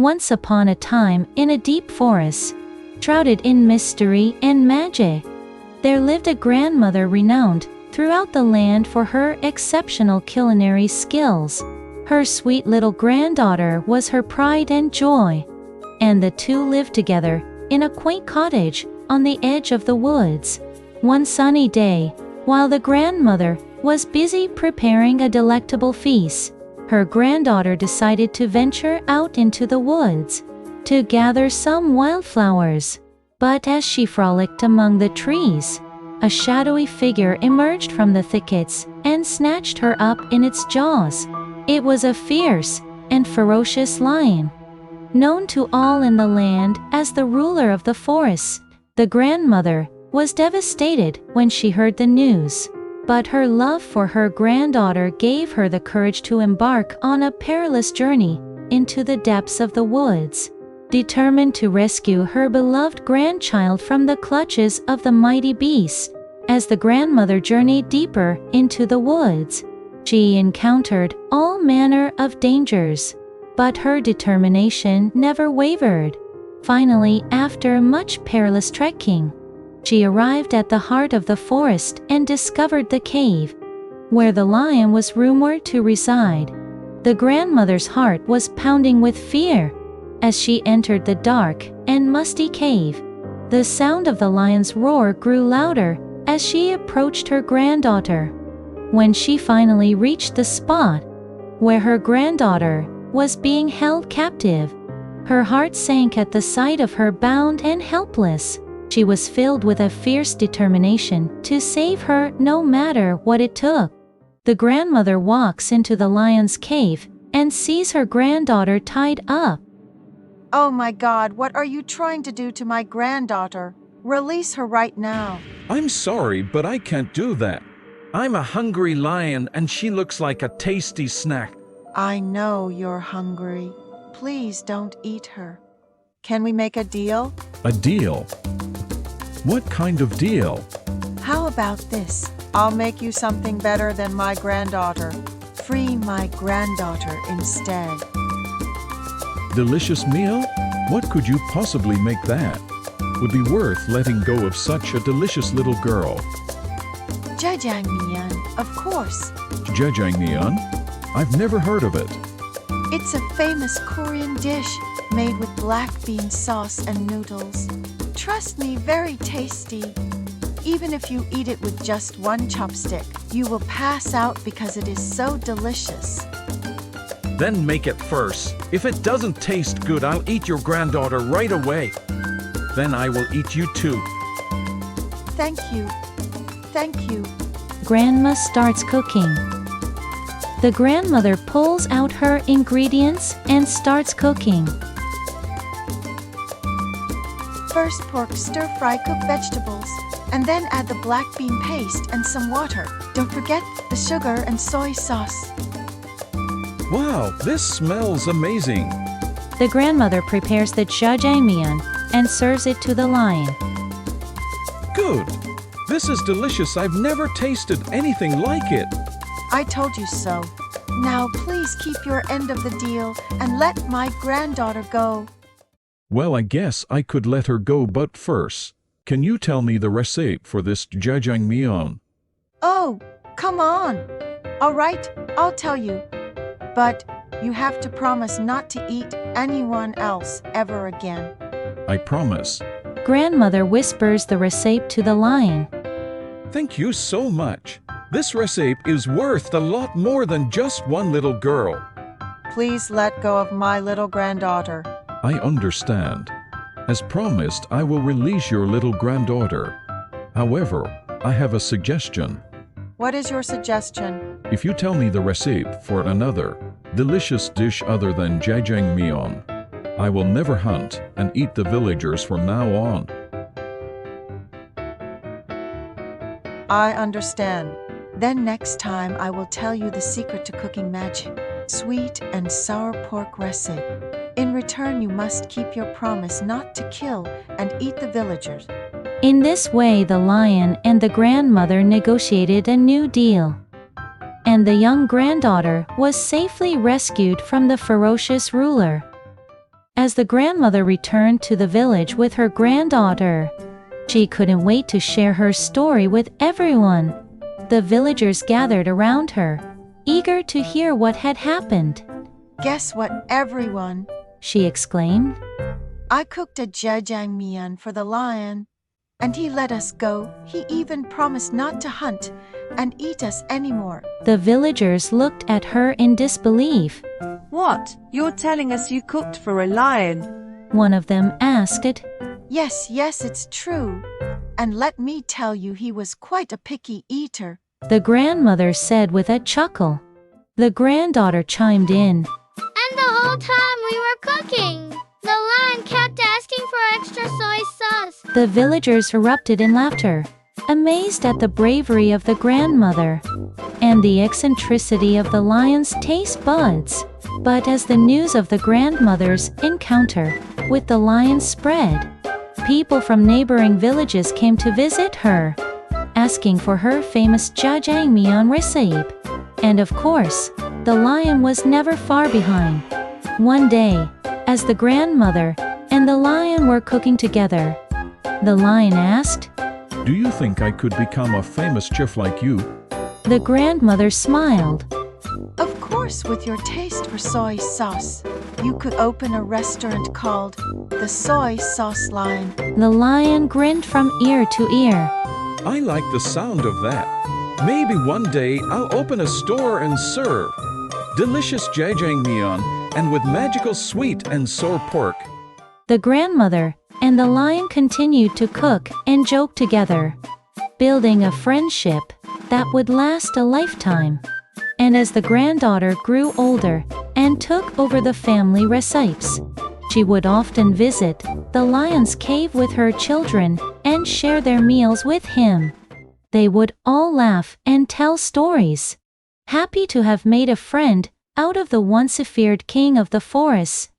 Once upon a time, in a deep forest, shrouded in mystery and magic, there lived a grandmother renowned throughout the land for her exceptional culinary skills. Her sweet little granddaughter was her pride and joy, and the two lived together in a quaint cottage on the edge of the woods. One sunny day, while the grandmother was busy preparing a delectable feast, her granddaughter decided to venture out into the woods to gather some wildflowers. But as she frolicked among the trees, a shadowy figure emerged from the thickets and snatched her up in its jaws. It was a fierce and ferocious lion, known to all in the land as the ruler of the forest. The grandmother was devastated when she heard the news, but her love for her granddaughter gave her the courage to embark on a perilous journey into the depths of the woods. Determined to rescue her beloved grandchild from the clutches of the mighty beast. As the grandmother journeyed deeper into the woods, she encountered all manner of dangers, but her determination never wavered. Finally, after much perilous trekking, she arrived at the heart of the forest and discovered the cave, where the lion was rumored to reside. The grandmother's heart was pounding with fear as she entered the dark and musty cave. The sound of the lion's roar grew louder as she approached her granddaughter. When she finally reached the spot where her granddaughter was being held captive, her heart sank at the sight of her bound and helpless. She was filled with a fierce determination to save her no matter what it took. The grandmother walks into the lion's cave and sees her granddaughter tied up. Oh my God, what are you trying to do to my granddaughter? Release her right now. I'm sorry, but I can't do that. I'm a hungry lion and she looks like a tasty snack. I know you're hungry. Please don't eat her. Can we make a deal? A deal? What kind of deal? How about this? I'll make you something better than my granddaughter. Free my granddaughter instead. Delicious meal? What could you possibly make that would be worth letting go of such a delicious little girl? Jajangmyeon, of course. Jajangmyeon? I've never heard of it. It's a famous Korean dish made with black bean sauce and noodles. Trust me, very tasty. Even if you eat it with just one chopstick, you will pass out because it is so delicious. Then make it first. If it doesn't taste good, I'll eat your granddaughter right away. Then I will eat you too. Thank you. Thank you. Grandma starts cooking. The grandmother pulls out her ingredients and starts cooking. First, pork stir-fry, cook vegetables, and then add the black bean paste and some water. Don't forget the sugar and soy sauce. Wow, this smells amazing. The grandmother prepares the jajangmyeon and serves it to the lion. Good. This is delicious. I've never tasted anything like it. I told you so. Now please keep your end of the deal and let my granddaughter go. Well, I guess I could let her go, but first, can you tell me the recipe for this jajangmyeon? Oh, come on. All right, I'll tell you. But you have to promise not to eat anyone else ever again. I promise. Grandmother whispers the recipe to the lion. Thank you so much. This recipe is worth a lot more than just one little girl. Please let go of my little granddaughter. I understand. As promised, I will release your little granddaughter. However, I have a suggestion. What is your suggestion? If you tell me the recipe for another delicious dish other than jajangmyeon, I will never hunt and eat the villagers from now on. I understand. Then next time I will tell you the secret to cooking magic, sweet and sour pork recipe. In return, you must keep your promise not to kill and eat the villagers. In this way, the lion and the grandmother negotiated a new deal, and the young granddaughter was safely rescued from the ferocious ruler. As the grandmother returned to the village with her granddaughter, she couldn't wait to share her story with everyone. The villagers gathered around her, eager to hear what had happened. Guess what, everyone? She exclaimed. I cooked a jajangmyeon for the lion, and he let us go. He even promised not to hunt and eat us anymore. The villagers looked at her in disbelief. What? You're telling us you cooked for a lion? One of them asked it. Yes, it's true. And let me tell you, he was quite a picky eater. The grandmother said with a chuckle. The granddaughter chimed in. And the whole time we were cooking, the lion kept asking for extra soy sauce. The villagers erupted in laughter, amazed at the bravery of the grandmother and the eccentricity of the lion's taste buds. But as the news of the grandmother's encounter with the lion spread, people from neighboring villages came to visit her, asking for her famous jajangmyeon recipe. And of course, the lion was never far behind. One day, as the grandmother and the lion were cooking together, the lion asked, Do you think I could become a famous chef like you? The grandmother smiled. Of course, with your taste for soy sauce, you could open a restaurant called the Soy Sauce Lion. The lion grinned from ear to ear. I like the sound of that. Maybe one day I'll open a store and serve delicious jajangmyeon and with magical sweet and sour pork. The grandmother and the lion continued to cook and joke together, building a friendship that would last a lifetime. And as the granddaughter grew older and took over the family recipes, she would often visit the lion's cave with her children and share their meals with him. They would all laugh and tell stories, happy to have made a friend out of the once feared king of the forest.